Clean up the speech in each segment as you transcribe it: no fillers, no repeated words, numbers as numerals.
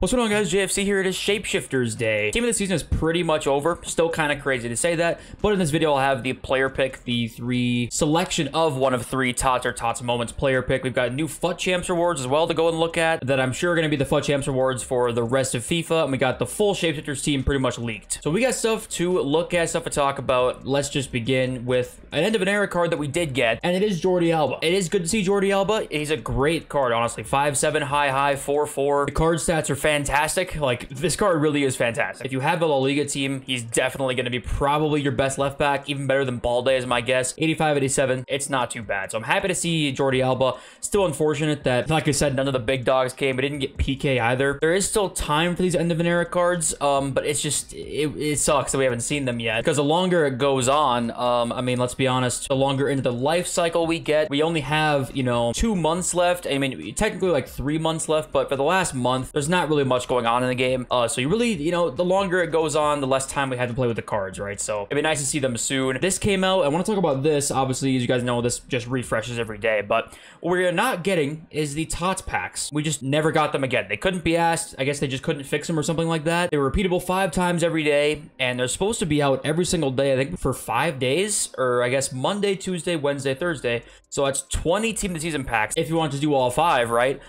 What's going on, guys? JFC here. It is Shapeshifters Day. Team of the season is pretty much over. Still kind of crazy to say that, but in this video, I'll have the player pick, the three selection of one of three TOTS or TOTS moments player pick. We've got new FUT Champs rewards as well to go and look at that I'm sure are going to be the FUT Champs rewards for the rest of FIFA, and we got the full Shapeshifters team pretty much leaked. So we got stuff to look at, stuff to talk about. Let's just begin with an end of an era card that we did get, and it is Jordi Alba. It is good to see Jordi Alba. He's a great card, honestly. 5'7", high, 4'4". The card stats are fantastic. Like, this card really is fantastic. If you have a La Liga team, he's definitely going to be probably your best left back, even better than Balde is my guess. 85, 87, it's not too bad. So I'm happy to see Jordi Alba. Still unfortunate that, like I said, none of the big dogs came. We didn't get PK either. There is still time for these end of an era cards, but it's just, it sucks that we haven't seen them yet, because the longer it goes on, I mean, let's be honest, the longer into the life cycle we get, we only have, you know, 2 months left. I mean, technically like 3 months left, but for the last month, there's not really much going on in the game. So you really, you know, the longer it goes on, the less time we had to play with the cards, right? So it'd be nice to see them soon. This came out. I want to talk about this. Obviously, as you guys know, this just refreshes every day, but what we're not getting is the TOTS packs. We just never got them again. They couldn't be asked. I guess they just couldn't fix them or something like that. They were repeatable 5 times every day, and they're supposed to be out every single day, I think, for 5 days, or I guess Monday, Tuesday, Wednesday, Thursday. So that's 20 team of the season packs if you want to do all 5, right?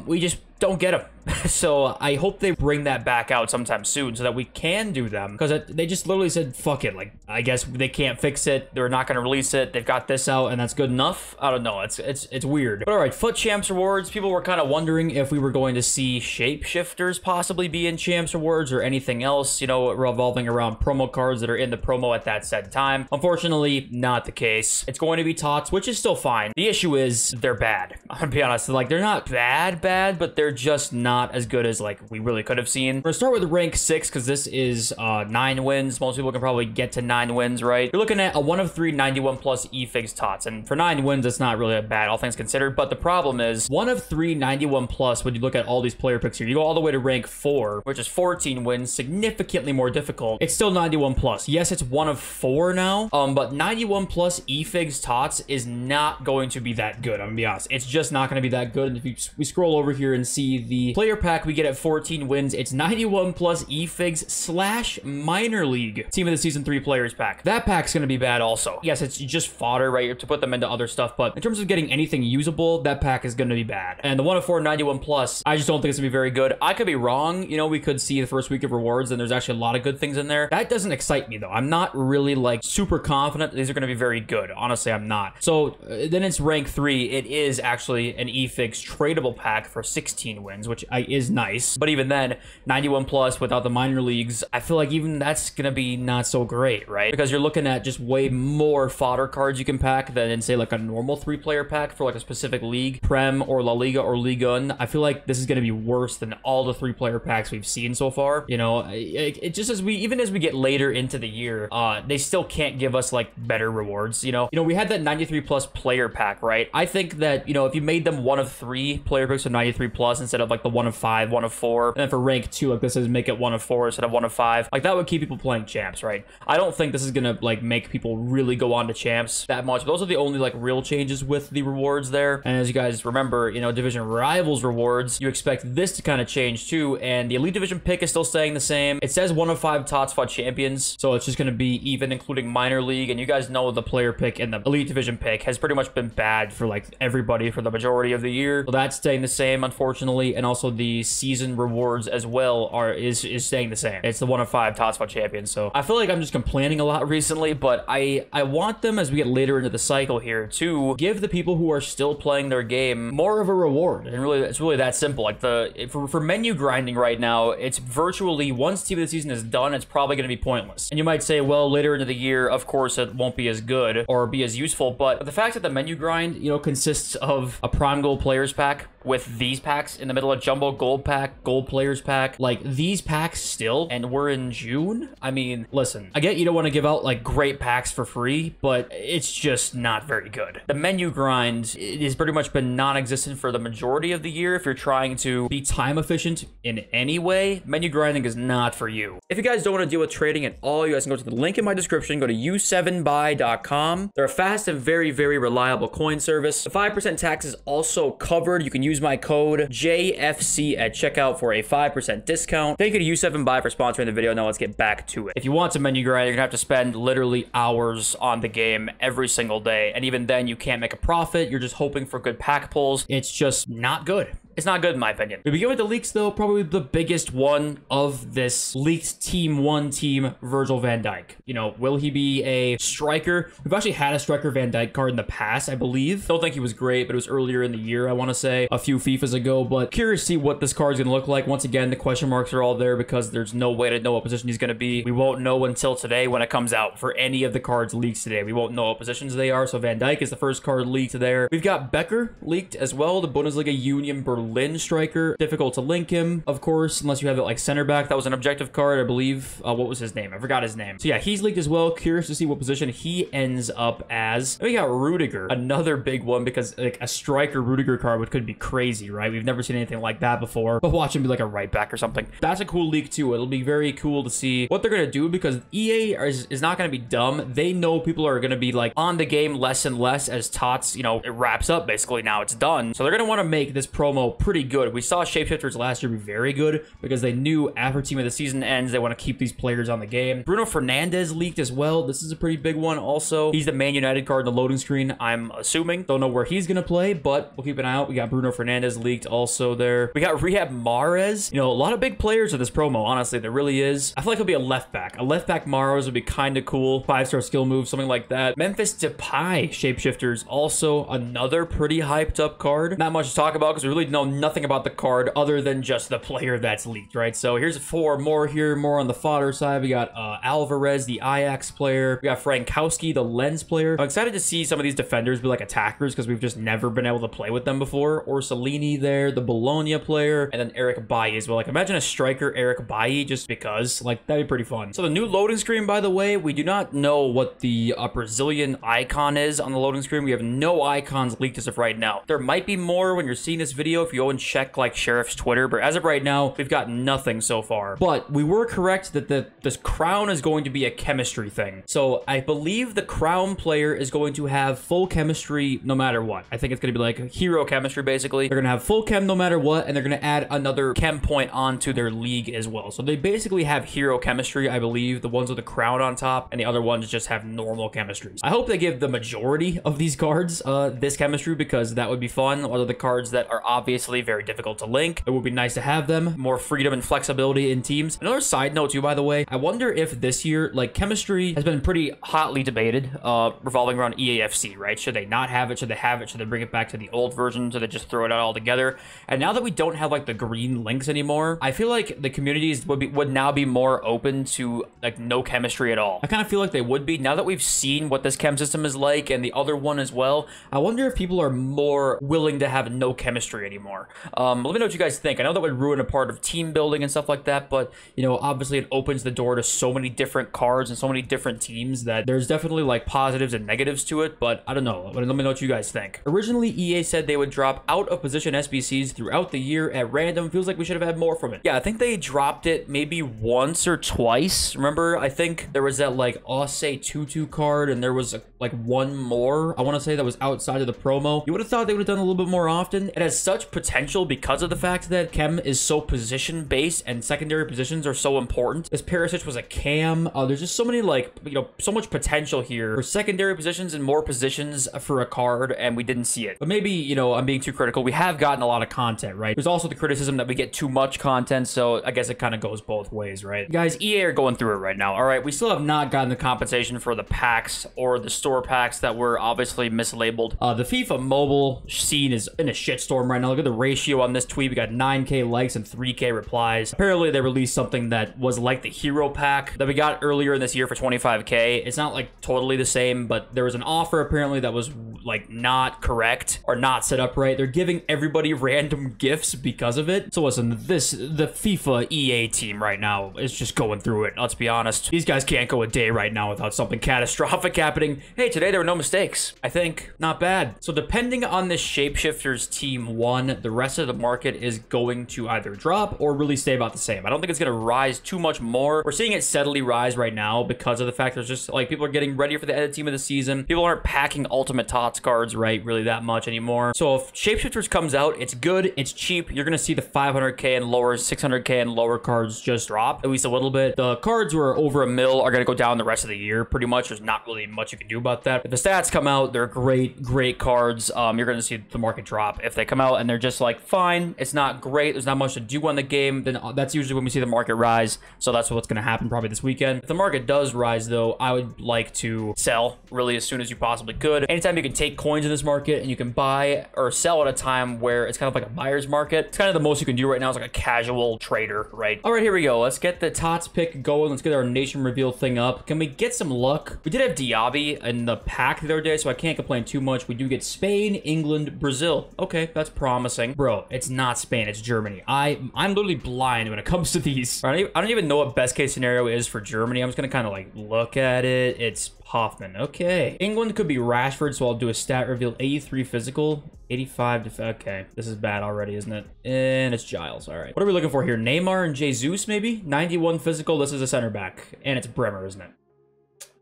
We just don't get them. So I hope they bring that back out sometime soon so that we can do them, because they just literally said, fuck it. Like, I guess they can't fix it. They're not going to release it. They've got this out and that's good enough. I don't know. It's weird. But all right, FUT Champs rewards. People were kind of wondering if we were going to see Shapeshifters possibly be in Champs rewards or anything else, you know, revolving around promo cards that are in the promo at that said time. Unfortunately, not the case. It's going to be TOTS, which is still fine. The issue is they're bad. I'm gonna be honest. Like, they're not bad, but they're just not as good as like we really could have seen. We're gonna start with rank 6 because this is 9 wins. Most people can probably get to 9 wins, right? You're looking at a 1 of 3 91 plus eFigs TOTS, and for 9 wins, it's not really bad, all things considered. But the problem is 1 of 3 91 plus. When you look at all these player picks here, you go all the way to rank 4, which is 14 wins, significantly more difficult. It's still 91 plus. Yes, it's 1 of 4 now, but 91 plus eFigs TOTS is not going to be that good. I'm gonna be honest. It's just not going to be that good. And if we scroll over here and see the player pack we get at 14 wins, it's 91 plus eFigs / minor league team of the season 3 players pack. That pack's going to be bad also. Yes, it's just fodder, right, to put them into other stuff, but in terms of getting anything usable, that pack is going to be bad. And the 1 of 4 91 plus, I just don't think it's gonna be very good. I could be wrong. You know, we could see the first week of rewards and there's actually a lot of good things in there. That doesn't excite me though. I'm not really like super confident these are going to be very good. Honestly, I'm not. So then it's rank 3. It is actually an eFigs tradable pack for 16 wins, which is nice. But even then, 91 plus without the minor leagues, I feel like even that's gonna be not so great, right? Because you're looking at just way more fodder cards you can pack than in, say, like a normal 3-player pack for like a specific league, Prem or La Liga or Liga 1. I feel like this is gonna be worse than all the 3-player packs we've seen so far. You know, it just even as we get later into the year, they still can't give us like better rewards. You know, we had that 93 plus player pack, right? I think that, you know, if you made them 1 of 3 player picks of 93 plus instead of like the 1 of 5, 1 of 4, and then for rank 2, like this is make it 1 of 4 instead of 1 of 5. Like, that would keep people playing champs, right? I don't think this is gonna like make people really go on to champs that much. Those are the only like real changes with the rewards there. And as you guys remember, you know, division rivals rewards, you expect this to kind of change too. And the elite division pick is still staying the same. It says 1 of 5 TOTS FUT champions, so it's just gonna be even, including minor league. And you guys know the player pick and the elite division pick has pretty much been bad for like everybody for the majority of the year. So that's staying the same, unfortunately. And also the season rewards as well is staying the same. It's the 1 of 5 TOTS FUT champions. So I feel like I'm just complaining a lot recently, but I want them, as we get later into the cycle here, to give the people who are still playing their game more of a reward. And really, it's really that simple. Like, for menu grinding right now, it's virtually, once team of the season is done, it's probably going to be pointless. And you might say, well, later into the year, of course, it won't be as good or be as useful, but the fact that the menu grind, you know, consists of a prime gold players pack with these packs in the middle of jumbo gold pack, gold players pack, like these packs still, and we're in June. I mean, listen, I get you don't want to give out like great packs for free, but it's just not very good. The menu grind, it has pretty much been non-existent for the majority of the year. If you're trying to be time efficient in any way, menu grinding is not for you. If you guys don't want to deal with trading at all, you guys can go to the link in my description, go to u7buy.com. They're a fast and very, very reliable coin service. The 5% tax is also covered. You can use use my code JFC at checkout for a 5% discount. Thank you to U7Buy for sponsoring the video. Now let's get back to it. If you want to menu grind, you're gonna have to spend literally hours on the game every single day, and even then you can't make a profit. You're just hoping for good pack pulls. It's just not good. It's not good in my opinion. We begin with the leaks though. Probably the biggest one of this leaked Team 1 team, Virgil van Dijk. You know, will he be a striker? We've actually had a striker Van Dijk card in the past, I believe. Don't think he was great, but it was earlier in the year, I want to say, a few FIFAs ago. But curious to see what this card's gonna look like. Once again, the question marks are all there because there's no way to know what position he's gonna be. We won't know until today when it comes out for any of the cards leaked today. We won't know what positions they are. So Van Dijk is the first card leaked there. We've got Becker leaked as well, the Bundesliga Union Berlin striker. Difficult to link him, of course, unless you have it like center back. That was an objective card, I believe. What was his name? I forgot his name. So yeah, he's leaked as well. Curious to see what position he ends up as. And we got Rudiger, another big one because like a striker Rudiger card could be crazy, right? We've never seen anything like that before. But watch him be like a right back or something. That's a cool leak too. It'll be very cool to see what they're gonna do because EA is not gonna be dumb. They know people are gonna be like on the game less and less as TOTS, you know, it wraps up basically now. It's done. So they're gonna want to make this promo pretty good. We saw Shapeshifters last year be very good because they knew after Team of the Season ends, they want to keep these players on the game. Bruno Fernandes leaked as well. This is a pretty big one also. He's the Man United card in the loading screen, I'm assuming. Don't know where he's going to play, but we'll keep an eye out. We got Bruno Fernandes leaked also there. We got Riyad Mahrez. You know, a lot of big players in this promo, honestly. There really is. I feel like he'll be a left back. A left back Mahrez would be kind of cool. 5-star skill move, something like that. Memphis Depay Shapeshifters, also another pretty hyped up card. Not much to talk about because we really know nothing about the card other than just the player that's leaked, right? So here's 4 more here, more on the fodder side. We got Alvarez, the Ajax player. We got Frankowski, the Lens player. I'm excited to see some of these defenders be like attackers because we've just never been able to play with them before. Orsolini there, the Bologna player, and then Eric Bailly as well. Like imagine a striker Eric Bailly just because, like that'd be pretty fun. So the new loading screen, by the way, we do not know what the Brazilian icon is on the loading screen. We have no icons leaked as of right now. There might be more when you're seeing this video if you go and check like Sheriff's Twitter, but as of right now, we've got nothing so far. But we were correct that this crown is going to be a chemistry thing. So I believe the crown player is going to have full chemistry no matter what. I think it's going to be like hero chemistry, basically. They're going to have full chem no matter what, and they're going to add another chem point onto their league as well. So they basically have hero chemistry, I believe, the ones with the crown on top, and the other ones just have normal chemistries. I hope they give the majority of these cards this chemistry because that would be fun. Other the cards that are obviously very difficult to link, it would be nice to have them. More freedom and flexibility in teams. Another side note too, by the way, I wonder if this year, like chemistry has been pretty hotly debated, revolving around EAFC, right? Should they not have it? Should they have it? Should they bring it back to the old version? Should they just throw it out all together? And now that we don't have like the green links anymore, I feel like the communities would now be more open to like no chemistry at all. I kind of feel like they would be now that we've seen what this chem system is like and the other one as well. I wonder if people are more willing to have no chemistry anymore. Let me know what you guys think. I know that would ruin a part of team building and stuff like that, but you know, obviously it opens the door to so many different cards and so many different teams that there's definitely like positives and negatives to it, but I don't know. Let me know what you guys think. Originally, EA said they would drop out of position SBCs throughout the year at random. Feels like we should have had more from it. Yeah, I think they dropped it maybe once or twice. Remember, I think there was that like Osse Tutu card and there was like one more, I want to say, that was outside of the promo. You would have thought they would have done a little bit more often. It has such potential because of the fact that chem is so position based and secondary positions are so important. This Perisic was a cam. There's just so many like, you know, so much potential here for secondary positions and more positions for a card, and we didn't see it. But maybe, you know, I'm being too critical. We have gotten a lot of content, right? There's also the criticism that we get too much content, so I guess it kind of goes both ways, right? Guys, EA are going through it right now. All right, we still have not gotten the compensation for the packs or the store packs that were obviously mislabeled. The FIFA mobile scene is in a shitstorm right now. Look at the ratio on this tweet. We got 9K likes and 3K replies. Apparently, they released something that was like the hero pack that we got earlier in this year for 25K. It's not like totally the same, but there was an offer apparently that was like not correct or not set up right. They're giving everybody random gifts because of it. So listen, the FIFA EA team right now is just going through it. Let's be honest. These guys can't go a day right now without something catastrophic happening. Hey, today there were no mistakes. I think not bad. So depending on this Shapeshifters team 1, the rest of the market is going to either drop or really stay about the same. I don't think it's going to rise too much more. We're seeing it steadily rise right now because of the fact there's just like people are getting ready for the edit team of the season. People aren't packing ultimate top TOTS cards, right, really that much anymore. So if Shapeshifters comes out, it's good, it's cheap. You're gonna see the 500k and lower, 600k and lower cards just drop, at least a little bit. The cards who are over $1 mil are gonna go down the rest of the year, pretty much. There's not really much you can do about that. If the stats come out, they're great cards. You're gonna see the market drop. If they come out and they're just like, fine, it's not great, there's not much to do on the game, then that's usually when we see the market rise. So that's what's gonna happen probably this weekend. If the market does rise though, I would like to sell really as soon as you possibly could. Anytime you can take coins in this market and you can buy or sell at a time where it's kind of like a buyer's market, it's kind of the most you can do right now. It's like a casual trader, right? All right, here we go. Let's get the TOTS pick going. Let's get our nation reveal thing up. Can we get some luck? We did have Diaby in the pack the other day, so I can't complain too much. We do get Spain, England, Brazil. Okay, that's promising. Bro, it's not Spain, it's Germany. I'm literally blind when it comes to these. I don't even know what best case scenario is for Germany. I'm just gonna kind of like look at it. It's Hoffman. Okay. England could be Rashford, so I'll do a stat reveal. 83 physical, 85 to... Okay. This is bad already, isn't it? And it's Giles. All right. What are we looking for here? Neymar and Jesus, maybe? 91 physical. This is a center back. And it's Bremer, isn't it?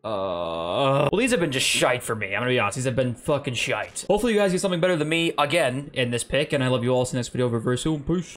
Well, these have been just shite for me. I'm gonna be honest. These have been fucking shite. Hopefully you guys get something better than me again in this pick, and I love you all. See you next video. Over very soon. Peace.